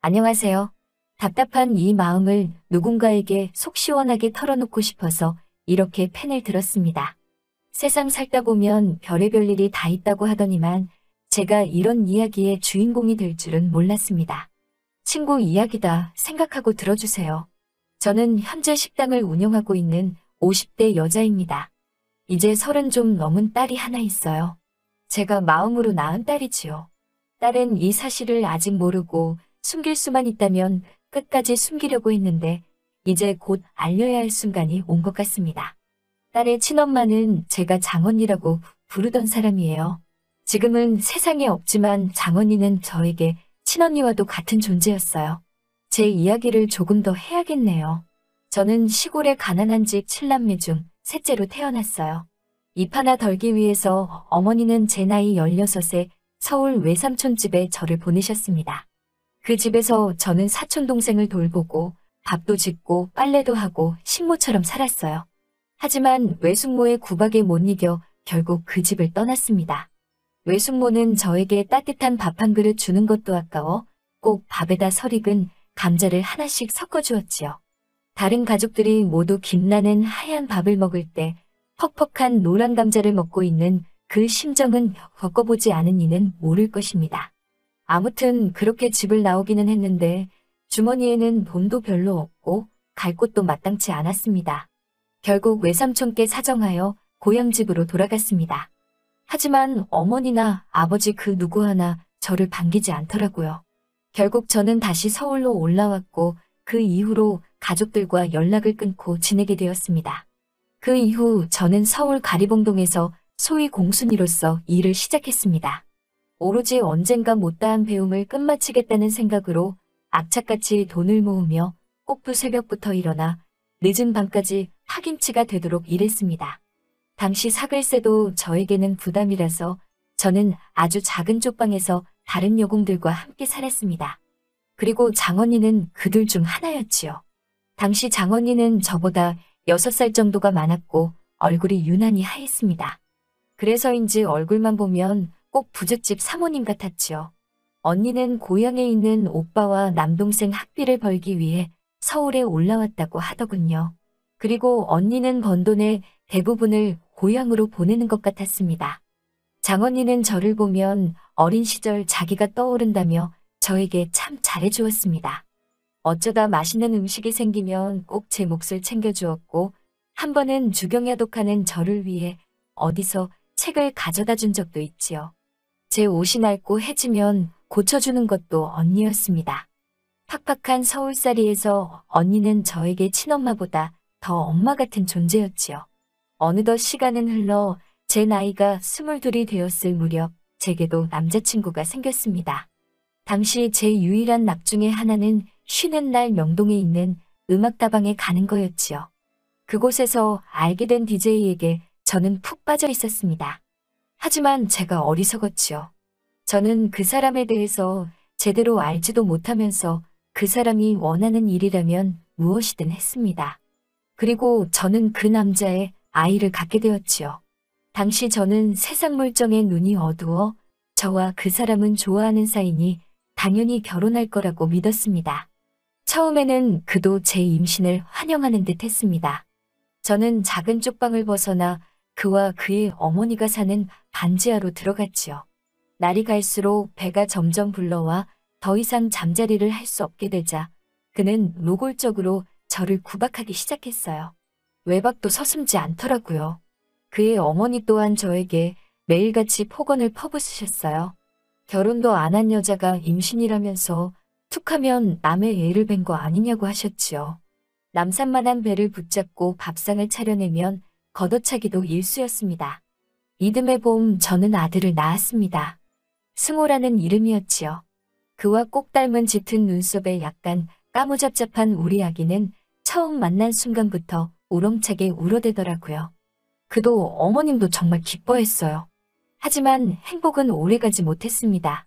안녕하세요. 답답한 이 마음을 누군가에게 속 시원하게 털어놓고 싶어서 이렇게 펜을 들었습니다. 세상 살다 보면 별의별 일이 다 있다고 하더니만 제가 이런 이야기의 주인공이 될 줄은 몰랐습니다. 친구 이야기다 생각하고 들어주세요. 저는 현재 식당을 운영하고 있는 50대 여자입니다. 이제 30 좀 넘은 딸이 하나 있어요. 제가 마음으로 낳은 딸이지요. 딸은 이 사실을 아직 모르고 숨길 수만 있다면 끝까지 숨기려고 했는데 이제 곧 알려야 할 순간이 온 것 같습니다. 딸의 친엄마는 제가 장언니라고 부르던 사람이에요. 지금은 세상에 없지만 장언니는 저에게 친언니와도 같은 존재였어요. 제 이야기를 조금 더 해야겠네요. 저는 시골의 가난한 집 7남매 중 셋째로 태어났어요. 입 하나 덜기 위해서 어머니는 제 나이 16에 서울 외삼촌 집에 저를 보내셨습니다. 그 집에서 저는 사촌 동생을 돌보고 밥도 짓고 빨래도 하고 식모처럼 살았어요. 하지만 외숙모의 구박에 못 이겨 결국 그 집을 떠났습니다. 외숙모는 저에게 따뜻한 밥 한 그릇 주는 것도 아까워 꼭 밥에다 설익은 감자를 하나씩 섞어주었지요. 다른 가족들이 모두 김나는 하얀 밥을 먹을 때 퍽퍽한 노란 감자를 먹고 있는 그 심정은 겪어보지 않은 이는 모를 것입니다. 아무튼 그렇게 집을 나오기는 했는데 주머니에는 돈도 별로 없고 갈 곳도 마땅치 않았습니다. 결국 외삼촌께 사정하여 고향집으로 돌아갔습니다. 하지만 어머니나 아버지 그 누구 하나 저를 반기지 않더라고요. 결국 저는 다시 서울로 올라왔고 그 이후로 가족들과 연락을 끊고 지내게 되었습니다. 그 이후 저는 서울 가리봉동에서 소위 공순이로서 일을 시작했습니다. 오로지 언젠가 못다한 배움을 끝마치겠다는 생각으로 악착같이 돈을 모으며 꼭두 새벽부터 일어나 늦은 밤까지 파김치가 되도록 일했습니다. 당시 사글세도 저에게는 부담이라서 저는 아주 작은 쪽방에서 다른 여공들과 함께 살았습니다. 그리고 장언니는 그들 중 하나였지요. 당시 장언니는 저보다 6살 정도가 많았고 얼굴이 유난히 하였습니다. 그래서인지 얼굴만 보면 꼭 부잣집 사모님 같았지요. 언니는 고향에 있는 오빠와 남동생 학비를 벌기 위해 서울에 올라왔다고 하더군요. 그리고 언니는 번 돈의 대부분을 고향으로 보내는 것 같았습니다. 장언니는 저를 보면 어린 시절 자기가 떠오른다며 저에게 참 잘해주었습니다. 어쩌다 맛있는 음식이 생기면 꼭 제 몫을 챙겨주었고 한 번은 주경야독하는 저를 위해 어디서 책을 가져다 준 적도 있지요. 제 옷이 낡고 해지면 고쳐주는 것도 언니였습니다. 팍팍한 서울살이에서 언니는 저에게 친엄마보다 더 엄마 같은 존재였지요. 어느덧 시간은 흘러 제 나이가 22이 되었을 무렵 제게도 남자친구가 생겼습니다. 당시 제 유일한 낙 중에 하나는 쉬는 날 명동에 있는 음악다방에 가는 거였지요. 그곳에서 알게 된 DJ에게 저는 푹 빠져 있었습니다. 하지만 제가 어리석었지요. 저는 그 사람에 대해서 제대로 알지도 못하면서 그 사람이 원하는 일이라면 무엇이든 했습니다. 그리고 저는 그 남자의 아이를 갖게 되었지요. 당시 저는 세상 물정에 눈이 어두워 저와 그 사람은 좋아하는 사이니 당연히 결혼할 거라고 믿었습니다. 처음에는 그도 제 임신을 환영하는 듯 했습니다. 저는 작은 쪽방을 벗어나 그와 그의 어머니가 사는 반지하로 들어갔지요. 날이 갈수록 배가 점점 불러와 더 이상 잠자리를 할 수 없게 되자 그는 노골적으로 저를 구박하기 시작했어요. 외박도 서슴지 않더라고요. 그의 어머니 또한 저에게 매일같이 폭언을 퍼부으셨어요. 결혼도 안 한 여자가 임신이라면서 툭하면 남의 애를 뵌 거 아니냐고 하셨지요. 남산만한 배를 붙잡고 밥상을 차려내면 걷어차기도 일쑤였습니다. 이듬해 봄 저는 아들을 낳았습니다. 승호라는 이름이었지요. 그와 꼭 닮은 짙은 눈썹에 약간 까무잡잡한 우리 아기는 처음 만난 순간부터 우렁차게 울어대더라고요. 그도 어머님도 정말 기뻐했어요. 하지만 행복은 오래가지 못했습니다.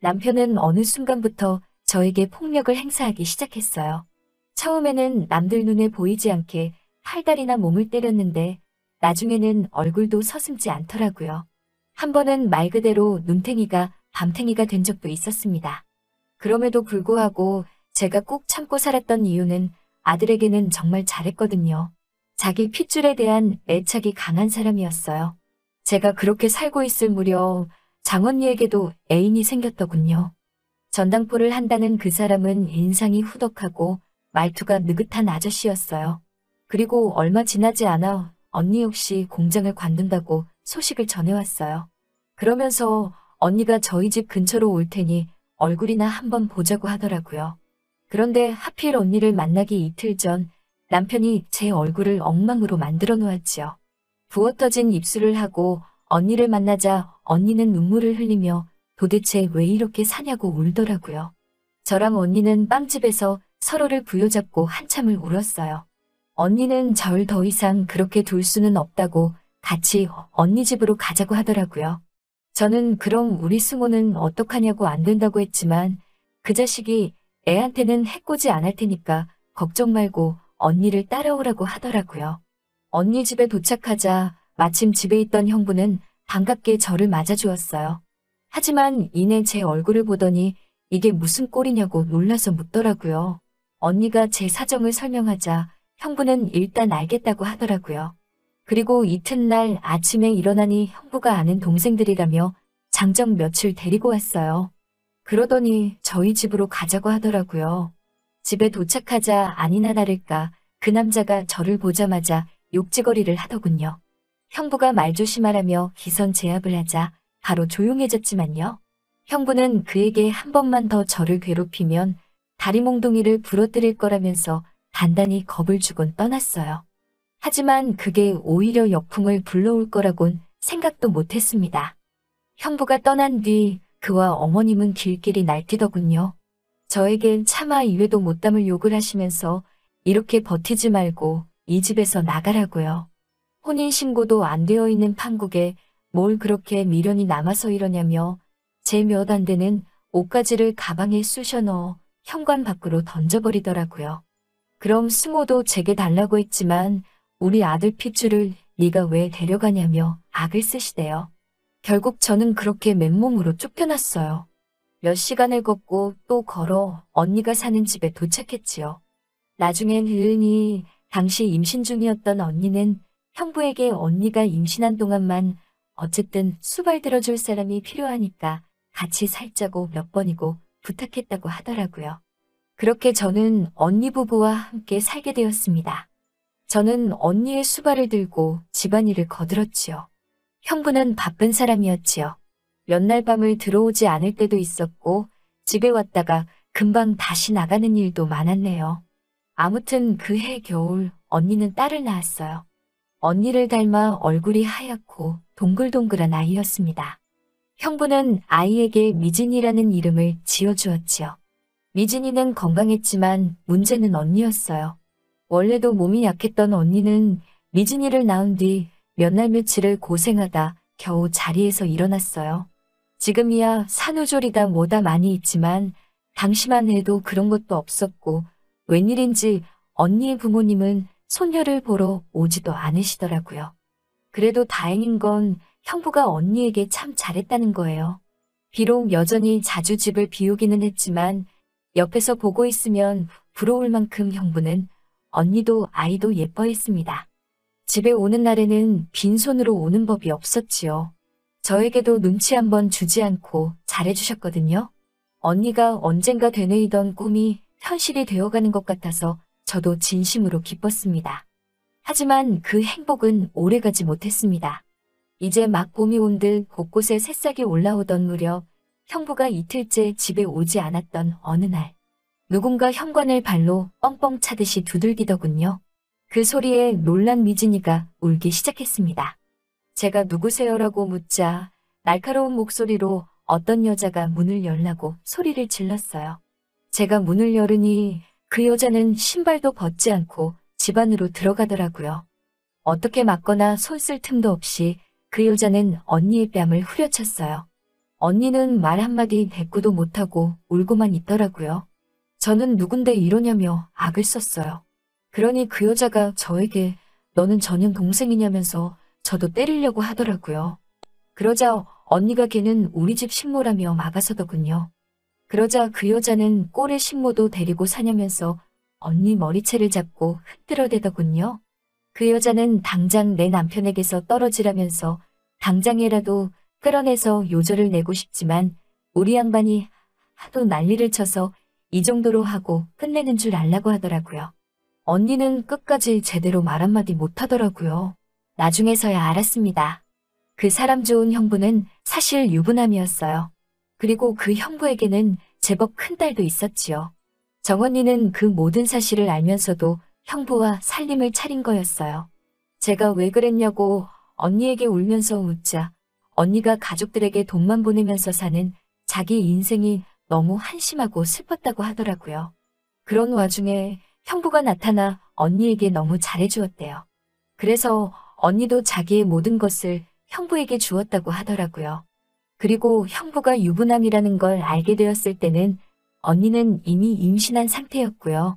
남편은 어느 순간부터 저에게 폭력을 행사하기 시작했어요. 처음에는 남들 눈에 보이지 않게 팔다리나 몸을 때렸는데 나중에는 얼굴도 서슴지 않더라고요. 한 번은 말 그대로 눈탱이가 밤탱이가 된 적도 있었습니다. 그럼에도 불구하고 제가 꾹 참고 살았던 이유는 아들에게는 정말 잘했거든요. 자기 핏줄에 대한 애착이 강한 사람이었어요. 제가 그렇게 살고 있을 무렵 장언니에게도 애인이 생겼더군요. 전당포를 한다는 그 사람은 인상이 후덕하고 말투가 느긋한 아저씨였어요. 그리고 얼마 지나지 않아 언니 역시 공장을 관둔다고 소식을 전해왔어요. 그러면서 언니가 저희 집 근처로 올 테니 얼굴이나 한번 보자고 하더라고요. 그런데 하필 언니를 만나기 이틀 전 남편이 제 얼굴을 엉망으로 만들어 놓았지요. 부어터진 입술을 하고 언니를 만나자 언니는 눈물을 흘리며 도대체 왜 이렇게 사냐고 울더라고요. 저랑 언니는 빵집에서 서로를 부여잡고 한참을 울었어요. 언니는 절 더 이상 그렇게 둘 수는 없다고 같이 언니 집으로 가자고 하더라고요. 저는 그럼 우리 승호는 어떡하냐고 안 된다고 했지만 그 자식이 애한테는 해코지 안 할 테니까 걱정 말고 언니를 따라오라고 하더라고요. 언니 집에 도착하자 마침 집에 있던 형부는 반갑게 저를 맞아주었어요. 하지만 이내 제 얼굴을 보더니 이게 무슨 꼴이냐고 놀라서 묻더라고요. 언니가 제 사정을 설명하자 형부는 일단 알겠다고 하더라고요. 그리고 이튿날 아침에 일어나니 형부가 아는 동생들이라며 장정 며칠 데리고 왔어요. 그러더니 저희 집으로 가자고 하더라고요. 집에 도착하자 아니나 다를까 그 남자가 저를 보자마자 욕지거리를 하더군요. 형부가 말 조심하라며 기선 제압을 하자 바로 조용해졌지만요. 형부는 그에게 한 번만 더 저를 괴롭히면 다리 몽둥이를 부러뜨릴 거라면서 단단히 겁을 주곤 떠났어요. 하지만 그게 오히려 역풍을 불러올 거라곤 생각도 못했습니다. 형부가 떠난 뒤 그와 어머님은 길길이 날뛰더군요. 저에겐 차마 입에도 못 담을 욕을 하시면서 이렇게 버티지 말고 이 집에서 나가라고요. 혼인신고도 안 되어 있는 판국에 뭘 그렇게 미련이 남아서 이러냐며 제 몇 안 되는 옷가지를 가방에 쑤셔 넣어 현관 밖으로 던져버리더라고요. 그럼 승호도 제게 달라고 했지만 우리 아들 핏줄을 네가 왜 데려가냐며 악을 쓰시대요. 결국 저는 그렇게 맨몸으로 쫓겨났어요. 몇 시간을 걷고 또 걸어 언니가 사는 집에 도착했지요. 나중엔 으은이 당시 임신 중이었던 언니는 형부에게 언니가 임신한 동안만 어쨌든 수발 들어줄 사람이 필요하니까 같이 살자고 몇 번이고 부탁했다고 하더라고요. 그렇게 저는 언니 부부와 함께 살게 되었습니다. 저는 언니의 수발을 들고 집안일을 거들었지요. 형부는 바쁜 사람이었지요. 몇 날 밤을 들어오지 않을 때도 있었고 집에 왔다가 금방 다시 나가는 일도 많았네요. 아무튼 그해 겨울 언니는 딸을 낳았어요. 언니를 닮아 얼굴이 하얗고 동글동글한 아이였습니다. 형부는 아이에게 미진이라는 이름을 지어주었지요. 미진이는 건강했지만 문제는 언니였어요. 원래도 몸이 약했던 언니는 미진이를 낳은 뒤 몇 날 며칠을 고생하다 겨우 자리에서 일어났어요. 지금이야 산후조리다 뭐다 많이 있지만 당시만 해도 그런 것도 없었고 웬일인지 언니의 부모님은 손녀를 보러 오지도 않으시더라고요. 그래도 다행인 건 형부가 언니에게 참 잘했다는 거예요. 비록 여전히 자주 집을 비우기는 했지만 옆에서 보고 있으면 부러울 만큼 형부는 언니도 아이도 예뻐했습니다. 집에 오는 날에는 빈손으로 오는 법이 없었지요. 저에게도 눈치 한번 주지 않고 잘해주셨거든요. 언니가 언젠가 되뇌이던 꿈이 현실이 되어가는 것 같아서 저도 진심으로 기뻤습니다. 하지만 그 행복은 오래가지 못했습니다. 이제 막 봄이 온 듯 곳곳에 새싹이 올라오던 무렵 형부가 이틀째 집에 오지 않았던 어느 날 누군가 현관을 발로 뻥뻥 차듯이 두들기더군요. 그 소리에 놀란 미진이가 울기 시작했습니다. 제가 누구세요라고 묻자 날카로운 목소리로 어떤 여자가 문을 열라고 소리를 질렀어요. 제가 문을 열으니 그 여자는 신발도 벗지 않고 집 안으로 들어가더라고요. 어떻게 막거나 손 쓸 틈도 없이 그 여자는 언니의 뺨을 후려쳤어요. 언니는 말 한마디 대꾸도 못하고 울고만 있더라고요. 저는 누군데 이러냐며 악을 썼어요. 그러니 그 여자가 저에게 너는 전현 동생이냐면서 저도 때리려고 하더라고요. 그러자 언니가 걔는 우리 집 식모라며 막아서더군요. 그러자 그 여자는 꼴의 신모도 데리고 사냐면서 언니 머리채를 잡고 흔들어대더군요. 그 여자는 당장 내 남편에게서 떨어지라면서 당장이라도 끌어내서 요절을 내고 싶지만 우리 양반이 하도 난리를 쳐서 이 정도로 하고 끝내는 줄 알라고 하더라고요. 언니는 끝까지 제대로 말 한마디 못하더라고요. 나중에서야 알았습니다. 그 사람 좋은 형부는 사실 유부남이었어요. 그리고 그 형부에게는 제법 큰 딸도 있었지요. 정언니는 그 모든 사실을 알면서도 형부와 살림을 차린 거였어요. 제가 왜 그랬냐고 언니에게 울면서 묻자 언니가 가족들에게 돈만 보내면서 사는 자기 인생이 너무 한심하고 슬펐다고 하더라고요. 그런 와중에 형부가 나타나 언니에게 너무 잘해주었대요. 그래서 언니도 자기의 모든 것을 형부에게 주었다고 하더라고요. 그리고 형부가 유부남이라는 걸 알게 되었을 때는 언니는 이미 임신한 상태였고요.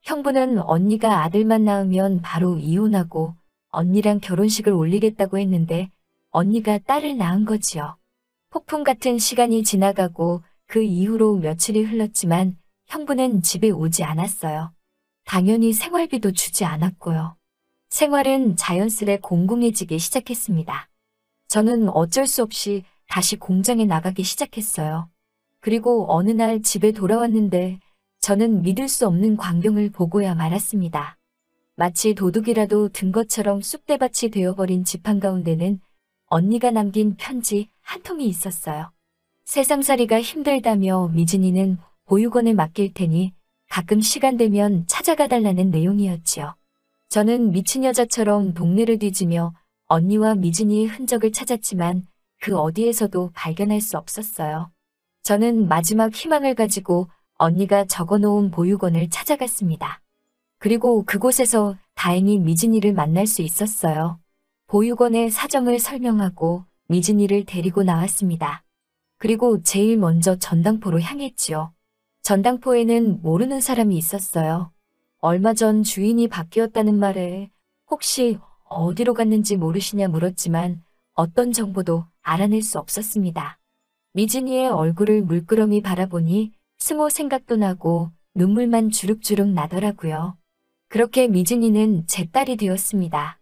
형부는 언니가 아들만 낳으면 바로 이혼하고 언니랑 결혼식을 올리겠다고 했는데 언니가 딸을 낳은 거지요. 폭풍 같은 시간이 지나가고 그 이후로 며칠이 흘렀지만 형부는 집에 오지 않았어요. 당연히 생활비도 주지 않았고요. 생활은 자연스레 공공해지기 시작했습니다. 저는 어쩔 수 없이 다시 공장에 나가기 시작했어요. 그리고 어느 날 집에 돌아왔는데 저는 믿을 수 없는 광경을 보고야 말았습니다. 마치 도둑이라도 든 것처럼 쑥대밭이 되어버린 집 한가운데는 언니가 남긴 편지 한 통이 있었어요. 세상살이가 힘들다며 미진이는 보육원에 맡길 테니 가끔 시간 되면 찾아가 달라는 내용이었지요. 저는 미친 여자처럼 동네를 뒤지며 언니와 미진이의 흔적을 찾았지만 그 어디에서도 발견할 수 없었어요. 저는 마지막 희망을 가지고 언니가 적어놓은 보육원을 찾아갔습니다. 그리고 그곳에서 다행히 미진이를 만날 수 있었어요. 보육원의 사정을 설명하고 미진이를 데리고 나왔습니다. 그리고 제일 먼저 전당포로 향했지요. 전당포에는 모르는 사람이 있었어요. 얼마 전 주인이 바뀌었다는 말에 혹시 어디로 갔는지 모르시냐 물었지만 어떤 정보도 알아낼 수 없었습니다. 미진이의 얼굴을 물끄러미 바라보니 승호 생각도 나고 눈물만 주룩주룩 나더라고요. 그렇게 미진이는 제 딸이 되었습니다.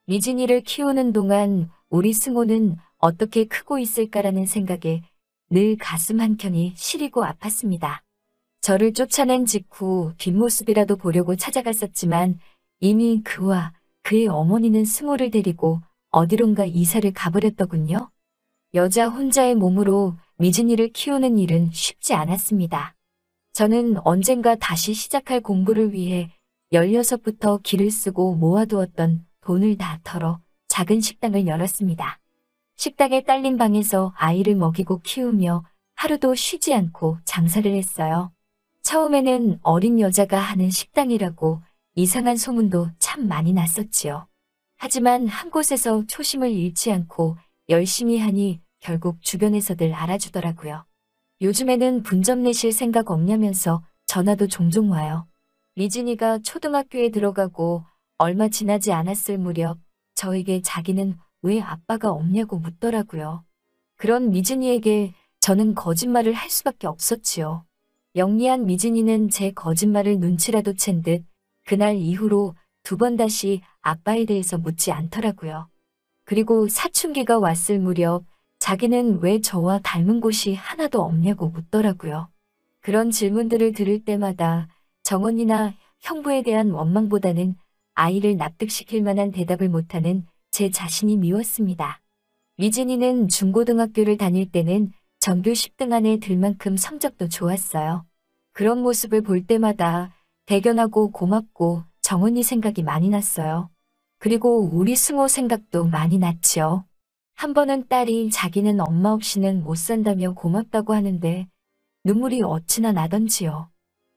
미진이를 키우는 동안 우리 승호는 어떻게 크고 있을까라는 생각에 늘 가슴 한켠이 시리고 아팠습니다. 저를 쫓아낸 직후 뒷모습이라도 보려고 찾아갔었지만 이미 그와 그의 어머니는 승호를 데리고 어디론가 이사를 가버렸더군요. 여자 혼자의 몸으로 미진이를 키우는 일은 쉽지 않았습니다. 저는 언젠가 다시 시작할 공부를 위해 16부터 길을 쓰고 모아두었던 돈을 다 털어 작은 식당을 열었습니다. 식당에 딸린 방에서 아이를 먹이고 키우며 하루도 쉬지 않고 장사를 했어요. 처음에는 어린 여자가 하는 식당이라고 이상한 소문도 참 많이 났었지요. 하지만 한 곳에서 초심을 잃지 않고 열심히 하니 결국 주변에서들 알아주더라고요. 요즘에는 분점 내실 생각 없냐면서 전화도 종종 와요. 미진이가 초등학교에 들어가고 얼마 지나지 않았을 무렵 저에게 자기는 왜 아빠가 없냐고 묻더라고요. 그런 미진이에게 저는 거짓말을 할 수밖에 없었지요. 영리한 미진이는 제 거짓말을 눈치라도 챈 듯 그날 이후로 2번 다시 아빠에 대해서 묻지 않더라고요. 그리고 사춘기가 왔을 무렵 자기는 왜 저와 닮은 곳이 하나도 없냐고 묻더라고요. 그런 질문들을 들을 때마다 정언니나 형부에 대한 원망보다는 아이를 납득시킬 만한 대답을 못하는 제 자신이 미웠습니다. 미진이는 중고등학교를 다닐 때는 전교 10등 안에 들 만큼 성적도 좋았어요. 그런 모습을 볼 때마다 대견하고 고맙고 정언니 생각이 많이 났어요. 그리고 우리 승호 생각도 많이 났지요. 한 번은 딸이 자기는 엄마 없이는 못 산다며 고맙다고 하는데 눈물이 어찌나 나던지요.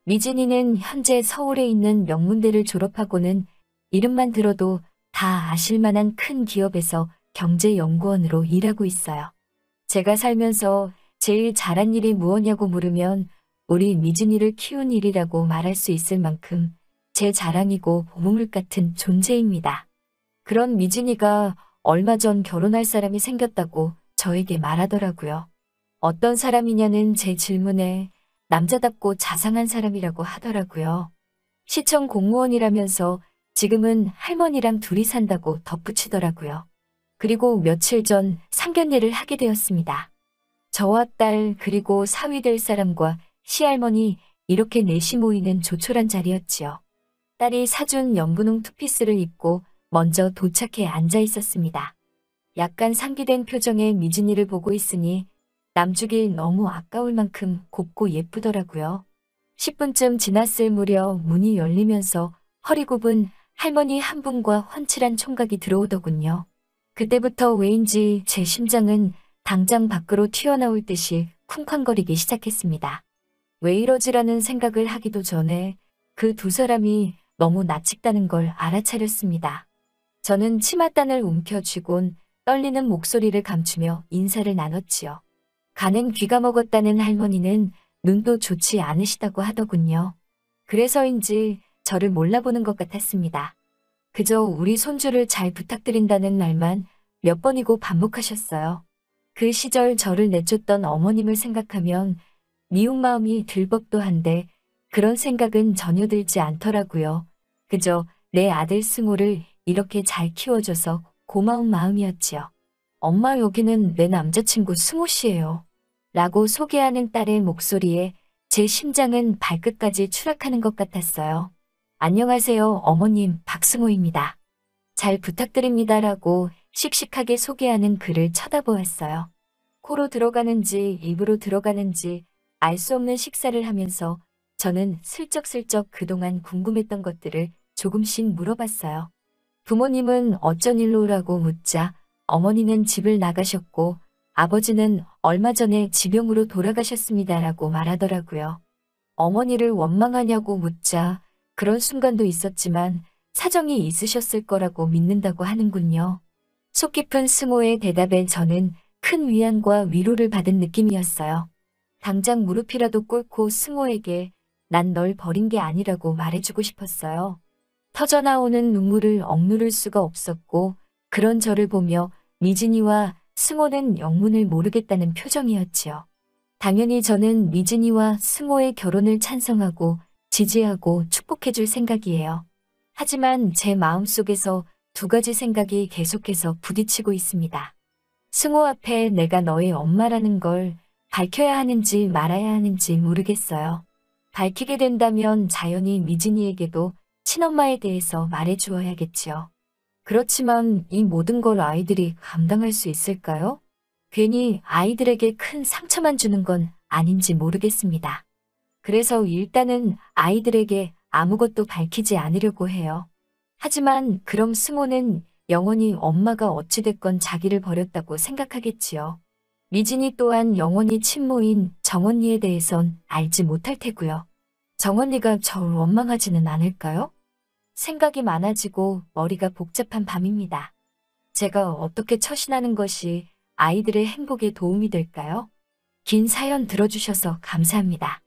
미진이는 현재 서울에 있는 명문대를 졸업하고는 이름만 들어도 다 아실 만한 큰 기업에서 경제연구원으로 일하고 있어요. 제가 살면서 제일 잘한 일이 무엇냐고 물으면 우리 미진이를 키운 일이라고 말할 수 있을 만큼 제 자랑이고 보물 같은 존재입니다. 그런 미진이가 얼마 전 결혼할 사람이 생겼다고 저에게 말하더라고요. 어떤 사람이냐는 제 질문에 남자답고 자상한 사람이라고 하더라고요. 시청 공무원이라면서 지금은 할머니랑 둘이 산다고 덧붙이더라고요. 그리고 며칠 전 상견례를 하게 되었습니다. 저와 딸 그리고 사위 될 사람과 시할머니 이렇게 넷이 모이는 조촐한 자리였지요. 딸이 사준 연분홍 투피스를 입고 먼저 도착해 앉아 있었습니다. 약간 상기된 표정의 미진이를 보고 있으니 남주길 너무 아까울 만큼 곱고 예쁘더라고요. 10분쯤 지났을 무렵 문이 열리면서 허리 굽은 할머니 한 분과 훤칠한 총각이 들어오더군요. 그때부터 왜인지 제 심장은 당장 밖으로 튀어나올 듯이 쿵쾅거리기 시작했습니다. 왜 이러지라는 생각을 하기도 전에 그 두 사람이 너무 낯익다는 걸 알아차렸습니다. 저는 치맛단을 움켜쥐곤 떨리는 목소리를 감추며 인사를 나눴지요. 가는 귀가 먹었다는 할머니는 눈도 좋지 않으시다고 하더군요. 그래서인지 저를 몰라보는 것 같았습니다. 그저 우리 손주를 잘 부탁드린다는 말만 몇 번이고 반복하셨어요. 그 시절 저를 내쫓던 어머님을 생각하면 미운 마음이 들 법도 한데 그런 생각은 전혀 들지 않더라고요. 그저 내 아들 승호를 이렇게 잘 키워줘서 고마운 마음이었지요. 엄마, 여기는 내 남자친구 승호 씨예요. 라고 소개하는 딸의 목소리에 제 심장은 발끝까지 추락하는 것 같았어요. 안녕하세요, 어머님, 박승호입니다. 잘 부탁드립니다라고 씩씩하게 소개하는 그를 쳐다보았어요. 코로 들어가는지 입으로 들어가는지 알 수 없는 식사를 하면서 저는 슬쩍슬쩍 그동안 궁금했던 것들을 조금씩 물어봤어요. 부모님은 어쩐 일로 라고 묻자 어머니는 집을 나가셨고 아버지는 얼마 전에 지병으로 돌아가셨습니다라고 말하더라고요. 어머니를 원망하냐고 묻자 그런 순간도 있었지만 사정이 있으셨을 거라고 믿는다고 하는군요. 속 깊은 승호의 대답에 저는 큰 위안과 위로를 받은 느낌이었어요. 당장 무릎이라도 꿇고 승호에게 난 널 버린 게 아니라고 말해주고 싶었어요. 터져나오는 눈물을 억누를 수가 없었고 그런 저를 보며 미진이와 승호는 영문을 모르겠다는 표정이었지요. 당연히 저는 미진이와 승호의 결혼을 찬성하고 지지하고 축복해줄 생각이에요. 하지만 제 마음속에서 두 가지 생각이 계속해서 부딪히고 있습니다. 승호 앞에 내가 너의 엄마라는 걸 밝혀야 하는지 말아야 하는지 모르겠어요. 밝히게 된다면 자연히 미진이에게도 친엄마에 대해서 말해주어야겠지요. 그렇지만 이 모든 걸 아이들이 감당할 수 있을까요? 괜히 아이들에게 큰 상처만 주는 건 아닌지 모르겠습니다. 그래서 일단은 아이들에게 아무것도 밝히지 않으려고 해요. 하지만 그럼 승호는 영원히 엄마가 어찌됐건 자기를 버렸다고 생각하겠지요. 미진이 또한 영원히 친모인 정언니에 대해선 알지 못할 테고요. 정언니가 저를 원망하지는 않을까요? 생각이 많아지고 머리가 복잡한 밤입니다. 제가 어떻게 처신하는 것이 아이들의 행복에 도움이 될까요? 긴 사연 들어주셔서 감사합니다.